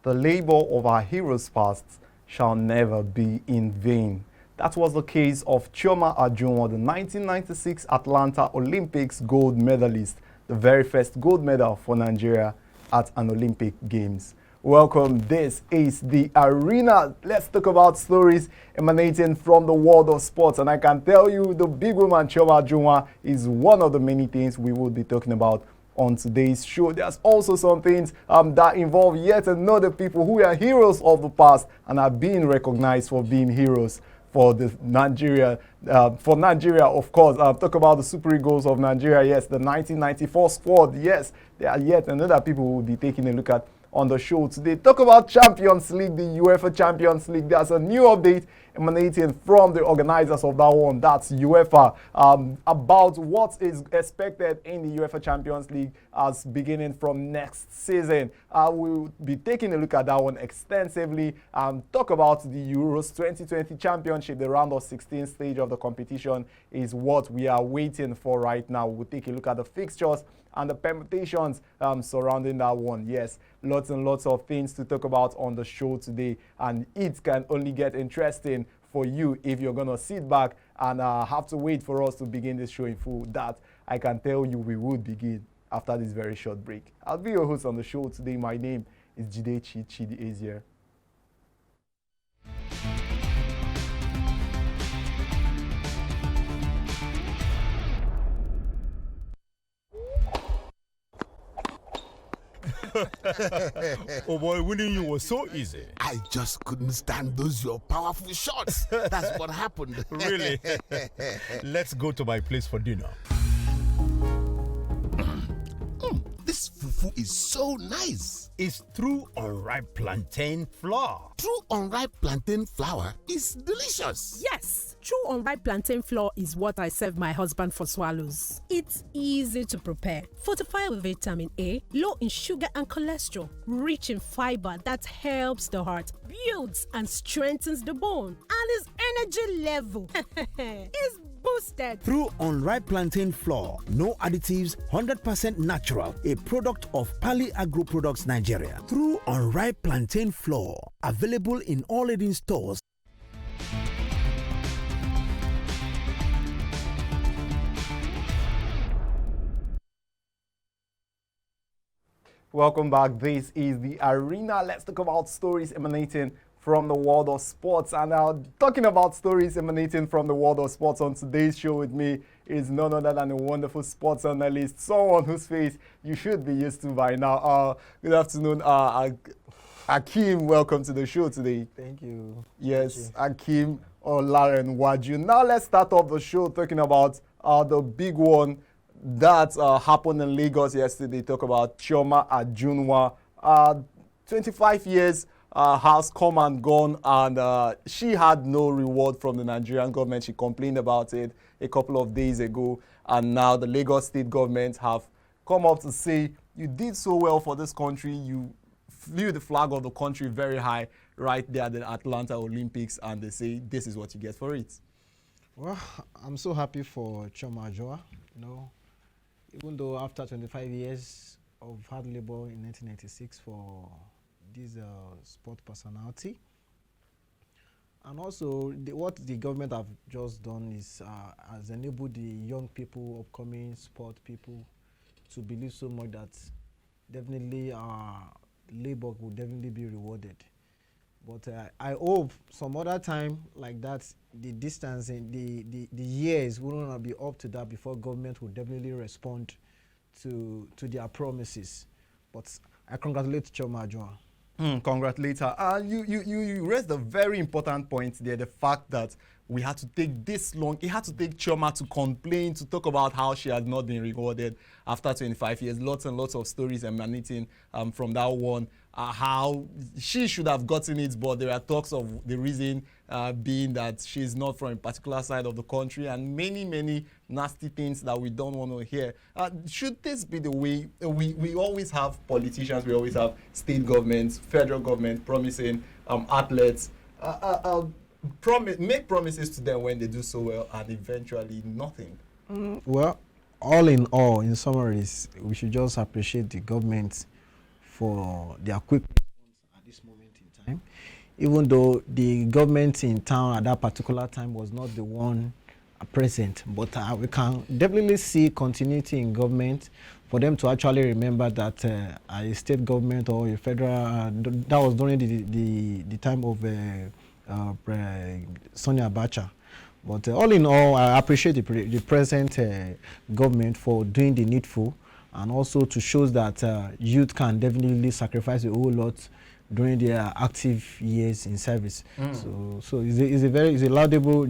the labor of our heroes past shall never be in vain. That was the case of Chioma Ajunwa, the 1996 Atlanta Olympics gold medalist, the very first gold medal for Nigeria at an Olympic Games. Welcome, this is The Arena. Let's talk about stories emanating from the world of sports. And I can tell you the big woman Chioma Ajunwa is one of the many things we will be talking about on today's show. There's also some things that involve yet another people who are heroes of the past and are being recognized for being heroes for Nigeria, of course. Talk about the Super Eagles of Nigeria. Yes, the 1994 squad. Yes, there are yet another people who will be taking a look at on the show today. Talk about Champions League, the UEFA Champions League. There's a new update emanating from the organizers of that one, that's UEFA, about what is expected in the UEFA Champions League as beginning from next season. We'll be taking a look at that one extensively. Talk about the Euros 2020 Championship. The round of 16 stage of the competition is what we are waiting for right now. We'll take a look at the fixtures and the permutations surrounding that one. Yes, lots and lots of things to talk about on the show today, and it can only get interesting for you if you're going to sit back and have to wait for us to begin this show in full. That I can tell you we will begin after this very short break. I'll be your host on the show today. My name is Jide Chidi Azier. Oh boy, winning you was so easy. I just couldn't stand those your powerful shots. That's what happened. Really? Let's go to my place for dinner. This fufu is so nice. It's true unripe plantain flour. True unripe plantain flour is delicious. Yes, true unripe plantain flour is what I serve my husband for swallows. It's easy to prepare, fortified with vitamin A, low in sugar and cholesterol, rich in fiber that helps the heart, builds and strengthens the bone, and his energy level is boosted. Through unripe plantain flour, no additives, 100% natural, a product of Pali Agro Products Nigeria. Through unripe plantain flour, available in all leading stores. Welcome back. This is The Arena. Let's talk about stories emanating from the world of sports. And talking about stories emanating from the world of sports, on today's show with me is none other than a wonderful sports analyst, someone whose face you should be used to by now. Good afternoon, Akeem. Welcome to the show today. Thank you. Yes, Akeem Olaren Waju. Now let's start off the show talking about the big one that happened in Lagos yesterday. Talk about Chioma Ajunwa. 25 years has come and gone, and she had no reward from the Nigerian government. She complained about it a couple of days ago, and now the Lagos state government have come up to say, you did so well for this country, you flew the flag of the country very high right there at the Atlanta Olympics, and they say this is what you get for it. Well, I'm so happy for Chioma Ajunwa. Even though after 25 years of hard labor in 1996 for this sport personality, and also what the government have just done is has enabled the young people, upcoming sport people, to believe so much that definitely labor will definitely be rewarded. But I hope some other time like that, the distance and the years will not be up to that before government will definitely respond to their promises. But I congratulate Chioma Ajunwa. Congratulate her. You raised a very important point there, the fact that we had to take this long. It had to take Chioma to complain, to talk about how she had not been rewarded after 25 years. Lots and lots of stories emanating from that one. How she should have gotten it, but there are talks of the reason being that she's not from a particular side of the country, and many nasty things that we don't want to hear. Should this be the way? We always have politicians, we always have state governments, federal government promising athletes, make promises to them when they do so well, and eventually nothing. Well, all in all, in summary, we should just appreciate the government for their quick response at this Even though the government in town at that particular time was not the one present, but we can definitely see continuity in government for them to actually remember that a state government or a federal, that was during the time of Sonia Abacha. But all in all, I appreciate the present government for doing the needful, and also to show that youth can definitely sacrifice a whole lot during their active years in service. So it's a laudable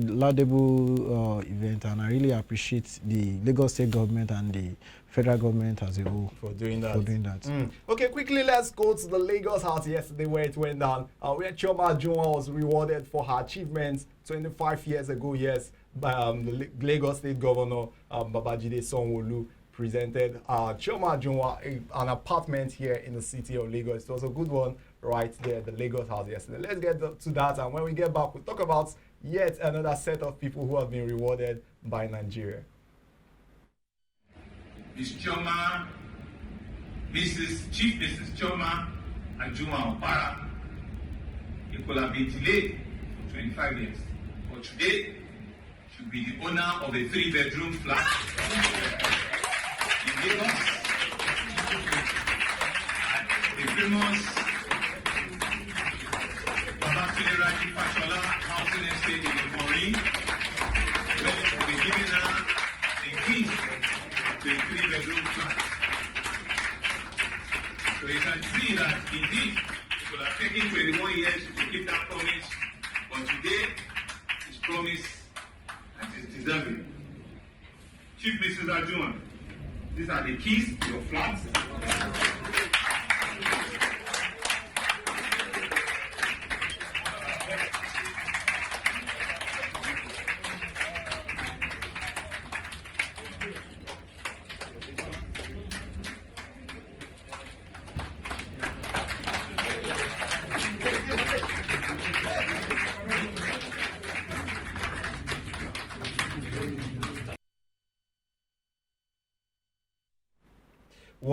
event, and I really appreciate the Lagos State government and the federal government as a whole for doing that. Okay, quickly, let's go to the Lagos House yesterday where it went down. Where Chioma Ajunwa was rewarded for her achievements 25 years ago, yes, by the Lagos State Governor Babajide Sanwo-Olu presented Chioma Ajunwa an apartment here in the city of Lagos. It was a good one right there at the Lagos House yesterday. Let's get to that, and when we get back, we'll talk about yet another set of people who have been rewarded by Nigeria. Ms. Chioma, Chief Mrs. Chioma Ajunwa Opara, it could have been delayed for 25 years, but today she'll be the owner of a 3-bedroom flat in Lagos. The famous Babafileraji Fashola housing estate in Ivory, where we'll be giving her the keys to a 3-bedroom flat. So you can see that indeed it will have taken 21 years to keep that promise, but today it's promised and it's deserving. Chief Mrs. Ajunwa, these are the keys to your flat.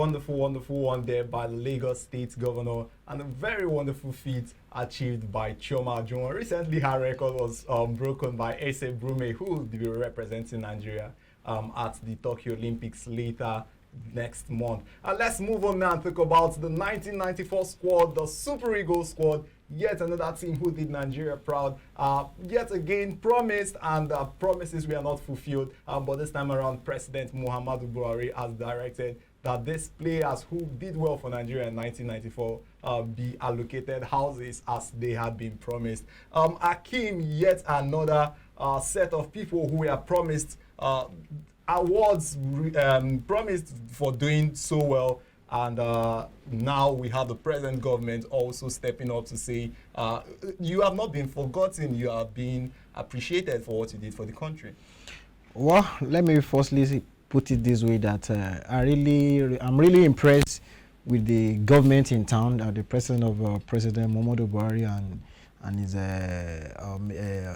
Wonderful one there by the Lagos State Governor, and a very wonderful feat achieved by Chioma Ajunwa. Recently, her record was broken by Ese Brume, who will be representing Nigeria at the Tokyo Olympics later next month. And let's move on now and talk about the 1994 squad, the Super Eagles squad. Yet another team who did Nigeria proud. Yet again promised, and promises were not fulfilled. But this time around, President Muhammadu Buhari has directed that these players who did well for Nigeria in 1994 be allocated houses as they had been promised. Akeem, yet another set of people who were promised awards, promised for doing so well. And now we have the present government also stepping up to say, you have not been forgotten, you are being appreciated for what you did for the country. Well, let me firstly put it this way, that I'm really impressed with the government in town, the president of President Muhammadu Buhari and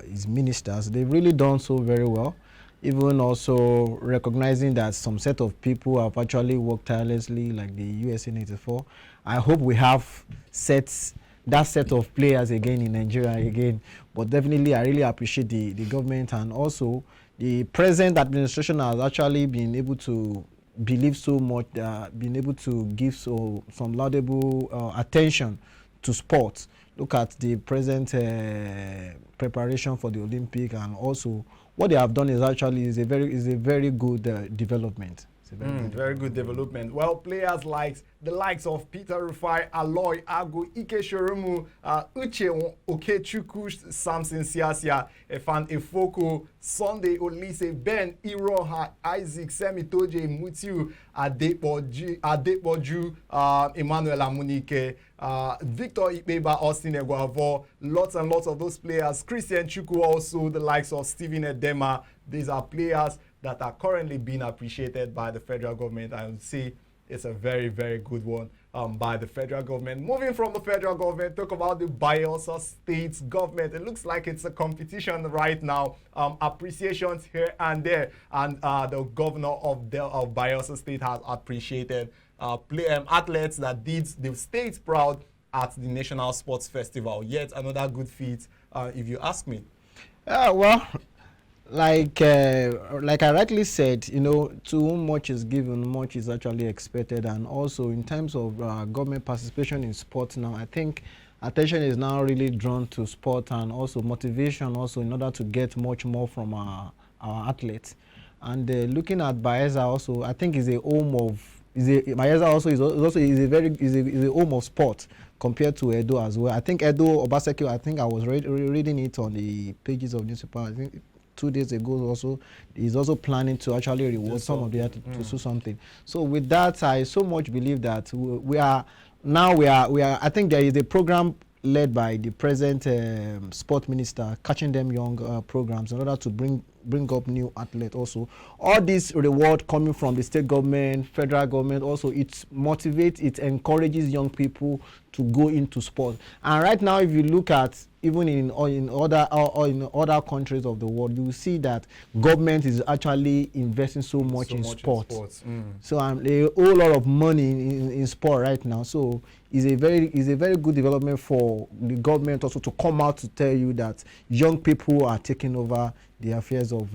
his ministers. They've really done so very well. Even also recognizing that some set of people have actually worked tirelessly, like the USA 94. I hope we have that set of players again in Nigeria again. But definitely, I really appreciate the government, and also the present administration has actually been able to believe so much, been able to give some laudable attention to sports. Look at the present preparation for the Olympic, and also what they have done is actually a very good development. It's a very good development. Well, players like the likes of Peter Rufai, Aloy Agu, Ike Shoromu, Uche Okechukwu, Samson Siasia, Efan Efoko, Sunday Olise, Ben Iroha, Isaac Semitoje, Mutiu, Adepoju, Emmanuel Amunike, Victor Ikpeba, Austin Eguavo, lots and lots of those players. Christian Chukwu also, the likes of Stephen Edema. These are players that are currently being appreciated by the federal government. I would say it's a very, very good one by the federal government. Moving from the federal government, talk about the Bayelsa State government. It looks like it's a competition right now. Appreciations here and there. And the governor of Bayelsa State has appreciated athletes that did the state proud at the National Sports Festival. Yet another good feat, if you ask me. Well, like I rightly said, to whom much is given, much is actually expected. And also in terms of government participation in sport now, I think attention is now really drawn to sport, and also motivation also in order to get much more from our athletes. And looking at Bayelsa also, I think is a home of Bayelsa also is a home of sport compared to Edo as well. I think Edo Obaseki, I think I was reading it on the pages of newspaper. I think 2 days ago also, he's also planning to actually reward some of the athletes to do something. So with that, I so much believe that we are. I think there is a program led by the present sport minister, Catching Them Young programs, in order to bring up new athletes also. All this reward coming from the state government, federal government, also it motivates, it encourages young people to go into sport. And right now, if you look at even in other countries of the world, you will see that government is actually investing so much in sport. So a whole lot of money in sport right now. So it's a very good development for the government also to come out to tell you that young people are taking over the affairs of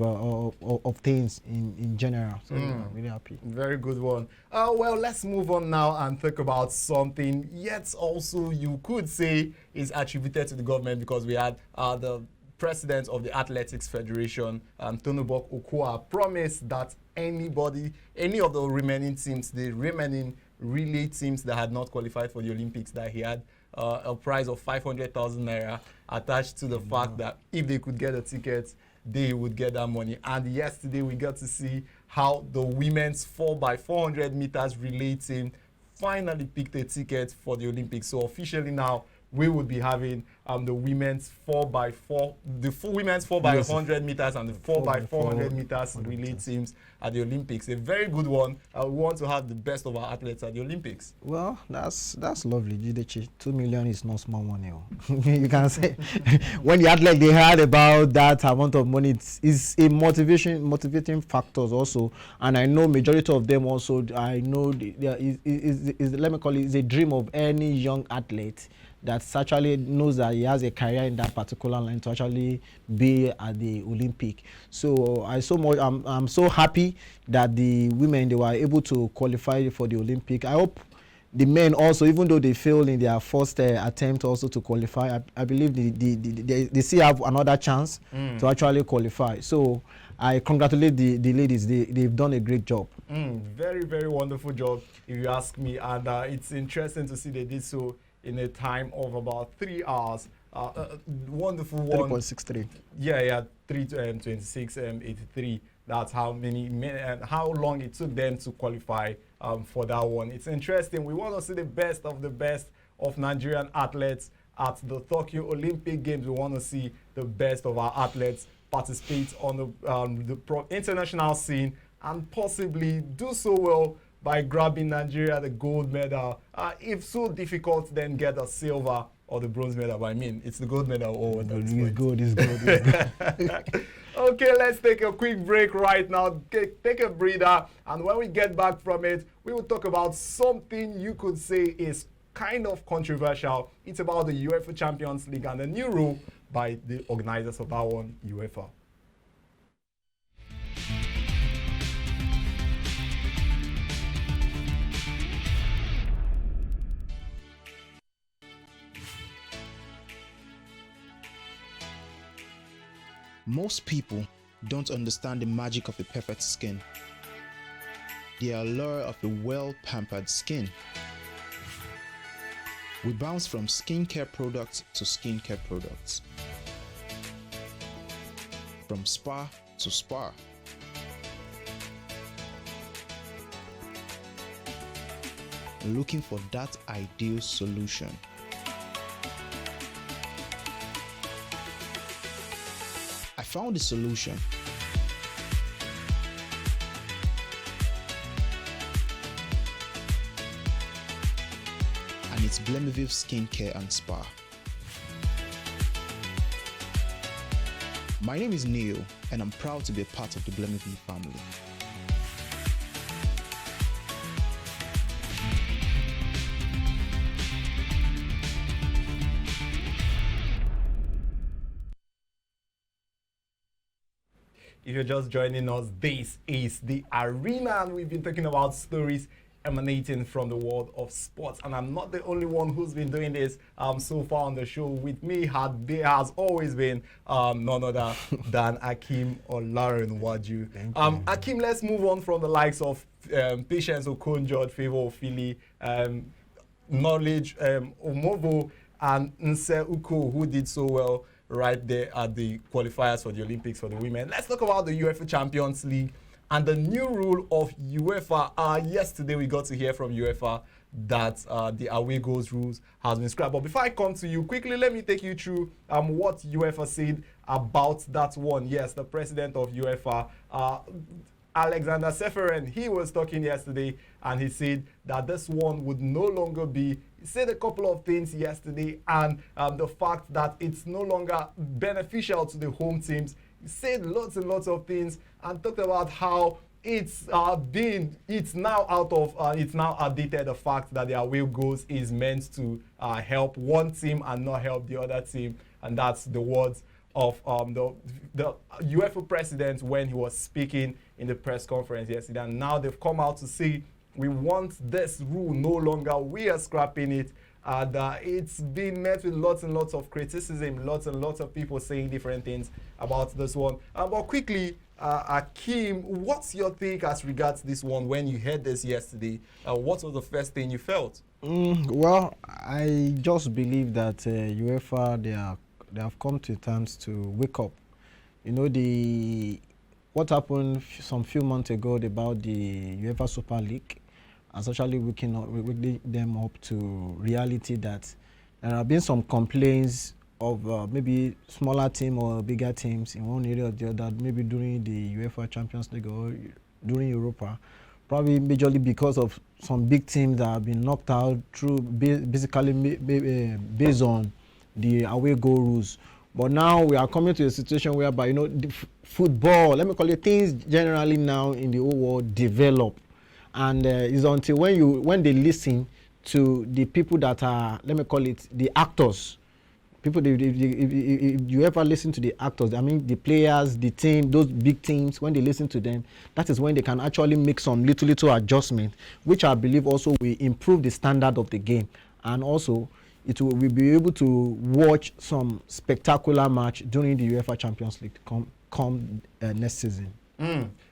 things in general. So I'm really happy. Very good one. Well, let's move on now and talk about something yet also you could say is attributed to the government, because we had the president of the Athletics Federation, Tonobok Okoa, promised that any of the remaining teams, the remaining relay teams that had not qualified for the Olympics, that he had a prize of 500,000 naira attached to the fact that if they could get a ticket, they would get that money. And yesterday we got to see how the women's 4x400 meters relay team finally picked a ticket for the Olympics. So officially now we would be having the women's 4x4, women's 4x100 meters and the 4x400 meters relay teams at the Olympics. A very good one. We want to have the best of our athletes at the Olympics. Well, that's lovely, Jidechi. 2 million is not small money. You can say when the athlete they heard about that amount of money, it's a motivating factors also. And I know majority of them also. I know let me call it, is a dream of any young athlete that actually knows that he has a career in that particular line to actually be at the Olympic. So I'm so happy that the women, they were able to qualify for the Olympic. I hope the men also, even though they failed in their first attempt also to qualify, I believe they still have another chance to actually qualify. So I congratulate the ladies. They've done a great job. Very, very wonderful job, if you ask me. And it's interesting to see they did so in a time of about 3 hours. Wonderful one. 3.63. Yeah, 3:26:83. That's how long it took them to qualify for that one. It's interesting. We want to see the best of Nigerian athletes at the Tokyo Olympic Games. We want to see the best of our athletes participate on the international scene and possibly do so well by grabbing Nigeria the gold medal. If so difficult, then get a silver or the bronze medal. But I mean, it's the gold medal. It's good. Okay, let's take a quick break right now. Take a breather. And when we get back from it, we will talk about something you could say is kind of controversial. It's about the UEFA Champions League and the new rule by the organizers of that one, UEFA. Most people don't understand the magic of the perfect skin, the allure of a well-pampered skin. We bounce from skincare products to skincare products, from spa to spa. Looking for that ideal solution. I found the solution. And it's Blemiviv Skincare and Spa. My name is Neil, and I'm proud to be a part of the Blemiviv family. If you're just joining us, this is The Arena, and we've been talking about stories emanating from the world of sports. And I'm not the only one who's been doing this so far on the show. With me has always been none other than Akim Olarenwaju. Akim, let's move on from the likes of Patience Okonjo, Favor Ofili, Knowledge Omovo, and Nse Uko, who did so well right there at the qualifiers for the Olympics for the women. Let's talk about the UEFA Champions League and the new rule of UEFA. Yesterday we got to hear from UEFA that the away goals rules has been scrapped. But before I come to you, quickly let me take you through what UEFA said about that one. Yes, the president of UEFA, Alexander Seferin, he was talking yesterday and he said that this one would no longer be. He said a couple of things yesterday, and the fact that it's no longer beneficial to the home teams. He said lots and lots of things and talked about how it's now outdated, the fact that the away goals is meant to help one team and not help the other team, and that's the words of the UEFA president when he was speaking in the press conference yesterday. And now they've come out to say, we want this rule no longer, we are scrapping it. And it's been met with lots and lots of criticism, lots and lots of people saying different things about this one. But quickly, Akim, what's your take as regards this one when you heard this yesterday? What was the first thing you felt? Well, I just believe that UEFA, they have come to terms to wake up. You know, what happened some few months ago about the UEFA Super League, essentially waking them up to reality that there have been some complaints of maybe smaller team or bigger teams in one area or the other, maybe during the UEFA Champions League or during Europa, probably majorly because of some big teams that have been knocked out through basically based on the away goal rules. But now we are coming to a situation whereby, you know, the football, let me call it, things generally now in the whole world develop. And it's until when they listen to the people that are, let me call it, the actors. People, if you ever listen to the actors, I mean the players, the team, those big teams, when they listen to them, that is when they can actually make some little adjustment, which I believe also will improve the standard of the game. And also, we'll be able to watch some spectacular match during the UEFA Champions League come next season.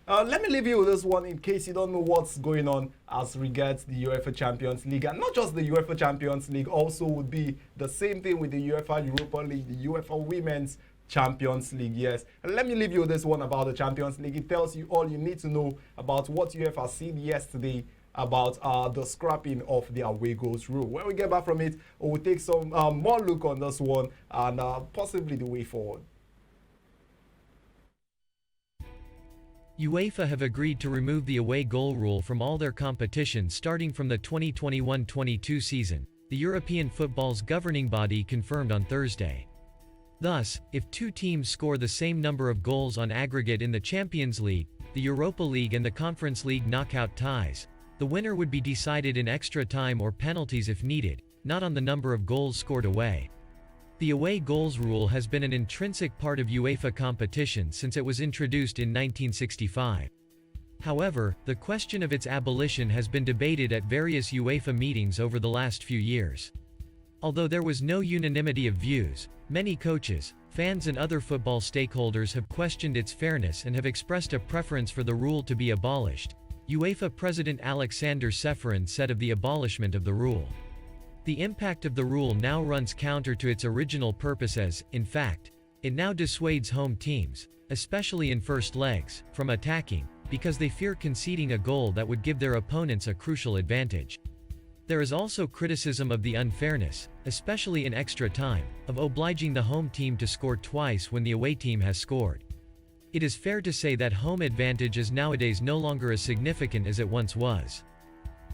Let me leave you with this one in case you don't know what's going on as regards the UEFA Champions League. And not just the UEFA Champions League, also would be the same thing with the UEFA Europa League, the UEFA Women's Champions League, yes. And let me leave you with this one about the Champions League. It tells you all you need to know about what UEFA said yesterday about the scrapping of the away goals rule. When we get back from it, we'll take some more look on this one and possibly the way forward. UEFA have agreed to remove the away goal rule from all their competitions starting from the 2021-22 season, the European football's governing body confirmed on Thursday. Thus, if two teams score the same number of goals on aggregate in the Champions League, the Europa League and the Conference League knockout ties, the winner would be decided in extra time or penalties if needed, not on the number of goals scored away. The away goals rule has been an intrinsic part of UEFA competition since it was introduced in 1965. However, the question of its abolition has been debated at various UEFA meetings over the last few years. Although there was no unanimity of views, many coaches, fans and other football stakeholders have questioned its fairness and have expressed a preference for the rule to be abolished, UEFA President Alexander Seferin said of the abolishment of the rule. The impact of the rule now runs counter to its original purpose as, in fact, it now dissuades home teams, especially in first legs, from attacking, because they fear conceding a goal that would give their opponents a crucial advantage. There is also criticism of the unfairness, especially in extra time, of obliging the home team to score twice when the away team has scored. It is fair to say that home advantage is nowadays no longer as significant as it once was.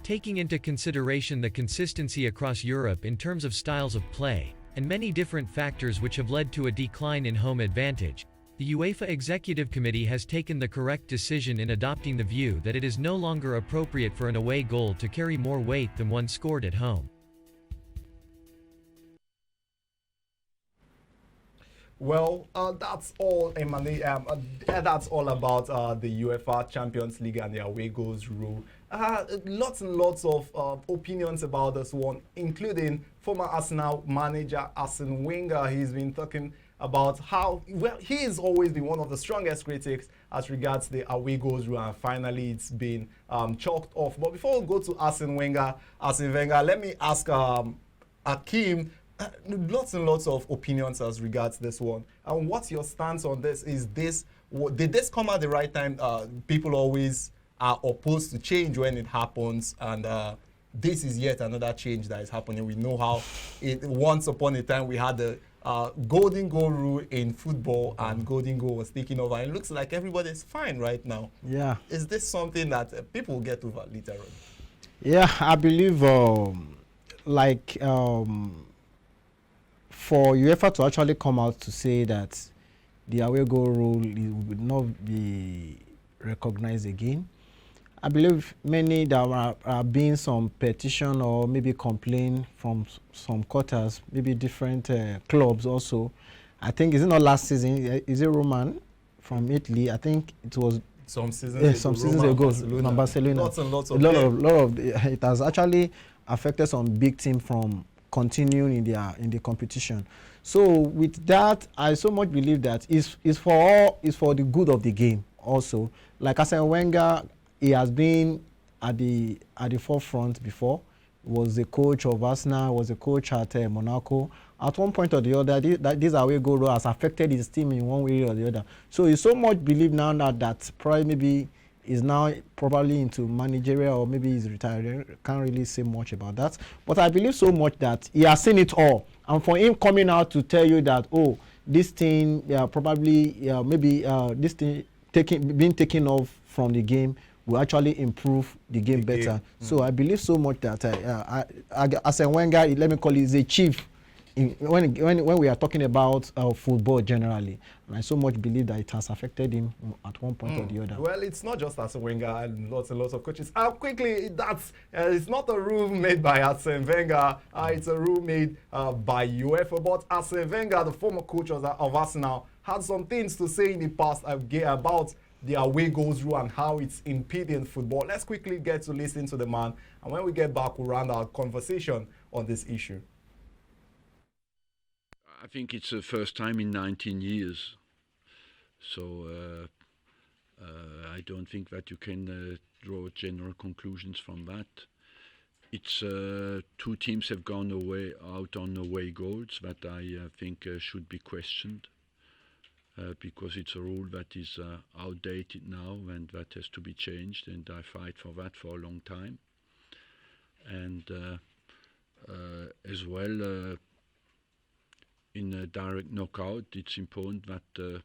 Taking into consideration the consistency across Europe in terms of styles of play, and many different factors which have led to a decline in home advantage, the UEFA Executive Committee has taken the correct decision in adopting the view that it is no longer appropriate for an away goal to carry more weight than one scored at home. Well, that's all, Emily. That's all about the UEFA Champions League and the away goals rule. Lots and lots of opinions about this one, including former Arsenal manager Arsene Wenger. He's been talking about how, well, he has always been one of the strongest critics as regards the away goals rule, and finally it's been chalked off. But before we go to Arsene Wenger, let me ask Akeem, lots and lots of opinions as regards this one. And what's your stance on this? Did this come at the right time? People always are opposed to change when it happens, and this is yet another change that is happening. We know how once upon a time we had the golden goal rule in football, and golden goal was taking over. And it looks like everybody's fine right now. Yeah. Is this something that people get over later on? Yeah, I believe for UEFA to actually come out to say that the away goal rule would not be recognized again, I believe many there are being some petition or maybe complaint from some quarters, maybe different clubs also. I think, is it not last season? Is it Roman from Italy? I think it was some seasons ago. Barcelona. Lots and lots of it has actually affected some big team from continuing in the competition. So with that, I so much believe that it's for the good of the game also. Like Arsene Wenger, he has been at the forefront before. He was the coach of Arsenal, was the coach at Monaco. At one point or the other, this away goal rule has affected his team in one way or the other. So he so much believe now that probably maybe is now probably into managerial, or maybe he's retired. Can't really say much about that. But I believe so much that he has seen it all. And for him coming out to tell you that, oh, this thing this thing being taken off from the game will actually improve the game better. So I believe so much that Arsene Wenger, let me call it, is a chief when we are talking about football generally. And I so much believe that it has affected him at one point or the other. Well, it's not just Arsene Wenger and lots of coaches. Quickly, it's not a rule made by Arsene Wenger. It's a rule made by UEFA. But Arsene Wenger, the former coach of Arsenal, had some things to say in the past about the away goals rule and how it's impeding football. Let's quickly get to listen to the man, and when we get back, we'll round our conversation on this issue. I think it's the first time in 19 years. So I don't think that you can draw general conclusions from that. It's two teams have gone out on away goals that I think should be questioned. Because it's a rule that is outdated now and that has to be changed, and I fight for that for a long time. And as well, in a direct knockout, it's important that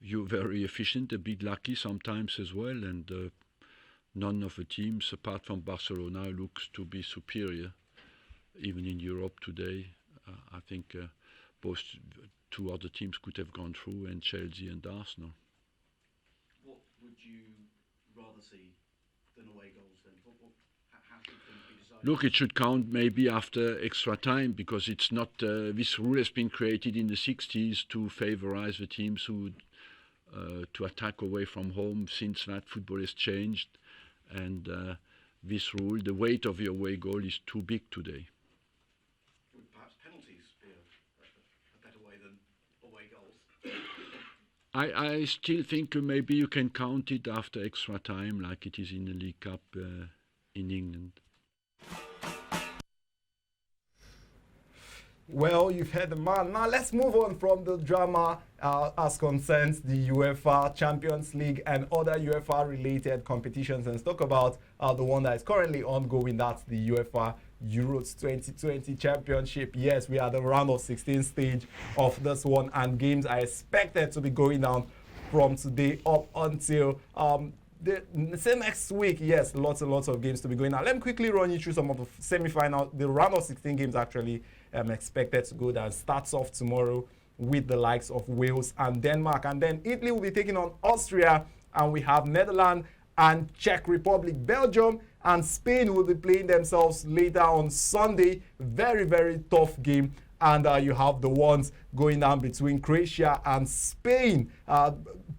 you're very efficient, a bit lucky sometimes as well, and none of the teams, apart from Barcelona, looks to be superior, even in Europe today. I think both two other teams could have gone through, and Chelsea and Arsenal. What would you rather see than away goals then? How should things be decided? Look, it should count maybe after extra time, because it's not. This rule has been created in the 60s to favorize the teams who to attack away from home. Since that, football has changed, and this rule, the weight of the away goal is too big today. Would perhaps penalties be a better way than away goals? I still think maybe you can count it after extra time, like it is in the League Cup in England. Well, you've heard the man. Now let's move on from the drama as concerns the UEFA Champions League and other UEFA-related competitions, and talk about the one that is currently ongoing. That's the UEFA Euros 2020 Championship. Yes, we are at the round of 16 stage of this one, and games are expected to be going down from today up until say next week. Yes, lots and lots of games to be going on. Let me quickly run you through some of the semi-final. The round of 16 games actually expected to go down. Starts off tomorrow with the likes of Wales and Denmark, and then Italy will be taking on Austria, and we have Netherlands and Czech Republic. Belgium and Spain will be playing themselves later on Sunday. Very, very tough game. and you have the ones going down between Croatia and Spain.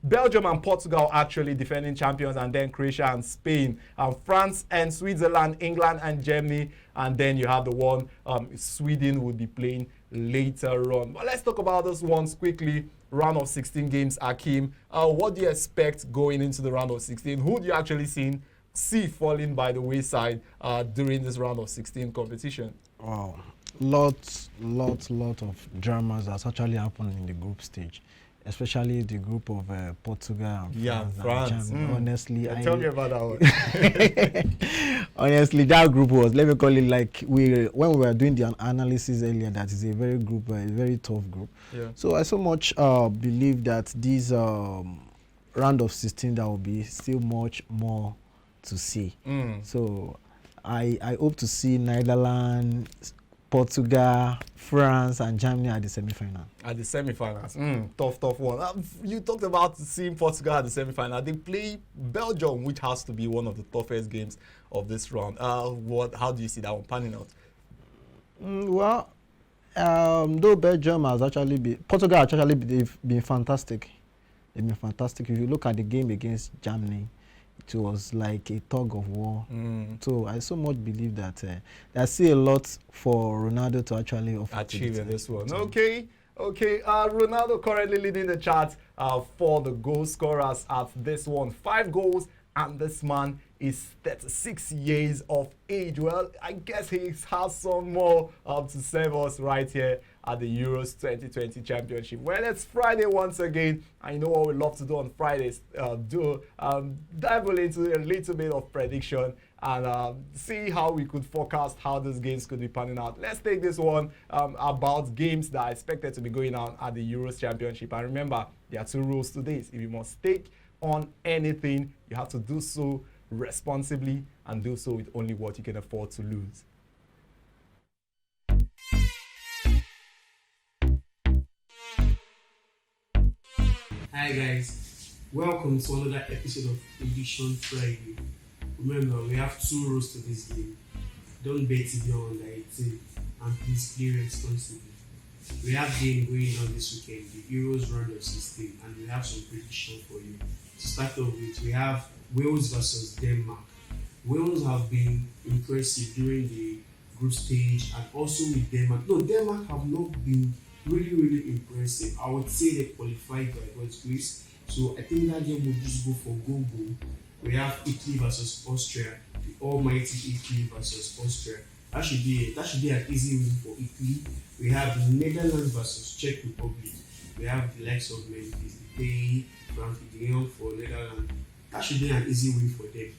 Belgium and Portugal actually defending champions, and then Croatia and Spain. France and Switzerland, England and Germany, and then you have the one Sweden would be playing later on. But let's talk about those ones quickly. Round of 16 games, Akeem. What do you expect going into the round of 16? Who do you actually see falling by the wayside during this round of 16 competition? Wow, lot of dramas that's actually happened in the group stage, especially the group of Portugal and France. Honestly, tell me about that one. Honestly, that group was, let me call it like when we were doing the analysis earlier, that is a very tough group. Yeah. So I so much believe that this round of 16 there will be still much more to see. So I hope to see Netherlands, Portugal, France, and Germany at the semi-final. At the semi-finals, tough one. You talked about seeing Portugal at the semi-final. They play Belgium, which has to be one of the toughest games of this round. How do you see that one panning out? Though Belgium has Portugal has actually been fantastic. They've been fantastic. If you look at the game against Germany, it was like a tug of war. So I so much believe that there's still a lot for Ronaldo to actually achieve in this one. Okay. Ronaldo currently leading the chart for the goal scorers at this one. 5 goals, and this man is 36 years of age. Well, I guess he has some more to serve us right here at the Euros 2020 Championship. Well, it's Friday once again. I know what we love to do on Fridays. Dive into a little bit of prediction and see how we could forecast how these games could be panning out. Let's take this one about games that are expected to be going on at the Euros Championship. And remember, there are 2 rules to this. If you must take on anything, you have to do so responsibly and do so with only what you can afford to lose. Hi guys, welcome to another episode of Prediction Friday. Remember, we have 2 rules to this game. Don't bet if you're under 18, and please play responsibly. We have game going on this weekend, the Euros round of 16, and we have some prediction for you. To start off with, we have Wales versus Denmark. Wales have been impressive during the group stage and also with Denmark. No, Denmark have not been really impressive. I would say they qualified by God's grace. So I think that game will just go for goal. We have Italy versus Austria, the almighty Italy versus Austria. That should be an easy win for Italy. We have Netherlands versus Czech Republic. We have the likes of Memphis Depay, Frankie de Jong for Netherlands. That should be an easy win for them.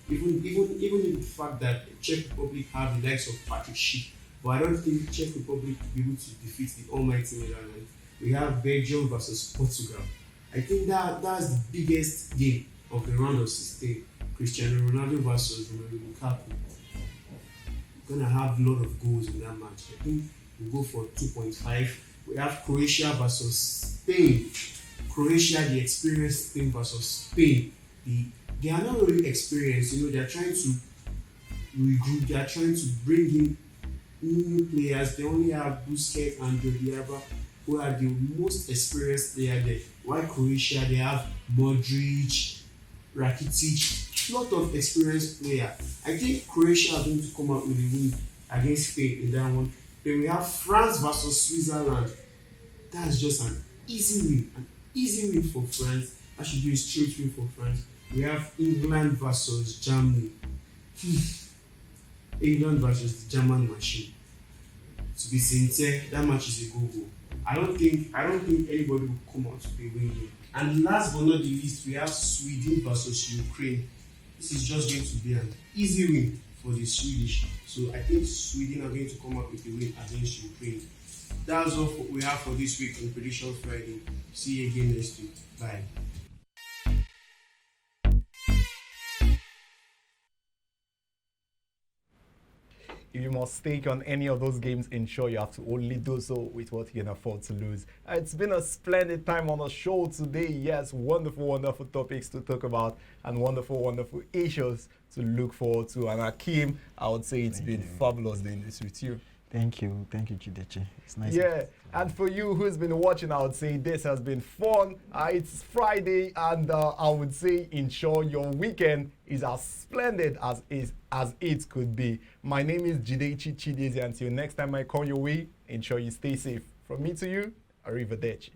Even in the fact that the Czech Republic have the likes of Patrick Schick, but I don't think Czech Republic will be able to defeat the almighty Netherlands. We have Belgium versus Portugal. I think that's the biggest game of the round of 16. Cristiano Ronaldo versus Romelu Lukaku. We're gonna have a lot of goals in that match. I think we'll go for 2.5. We have Croatia versus Spain. Croatia, the experienced team versus Spain. They are not really experienced. They are trying to regroup. They are trying to bring in new players. They only have Busquets and Jordi Alba, who are the most experienced player there. While Croatia, they have Modric, Rakitic, lot of experienced players. I think Croatia are going to come out with a win against Spain in that one. Then we have France versus Switzerland. That's just an easy win for France. That should be a straight win for France. We have England versus Germany. England versus the German machine. To be sincere, that match is a go-go. I don't think anybody will come out to be winning. And last but not the least, we have Sweden versus Ukraine. This is just going to be an easy win for the Swedish. So I think Sweden are going to come out with a win against Ukraine. That's all we have for this week on Prediction Friday. See you again next week. Bye. If you must stake on any of those games, ensure you have to only do so with what you can afford to lose. It's been a splendid time on the show today. Yes, wonderful topics to talk about and wonderful issues to look forward to. And Akeem, I would say it's been fabulous doing this with you. Thank you, Chidechi. It's nice. Yeah, and for you who's been watching, I would say this has been fun. It's Friday, and I would say ensure your weekend is as splendid as it could be. My name is Jidechi Chidezi. Until next time I call your way, ensure you stay safe. From me to you, arrivederci.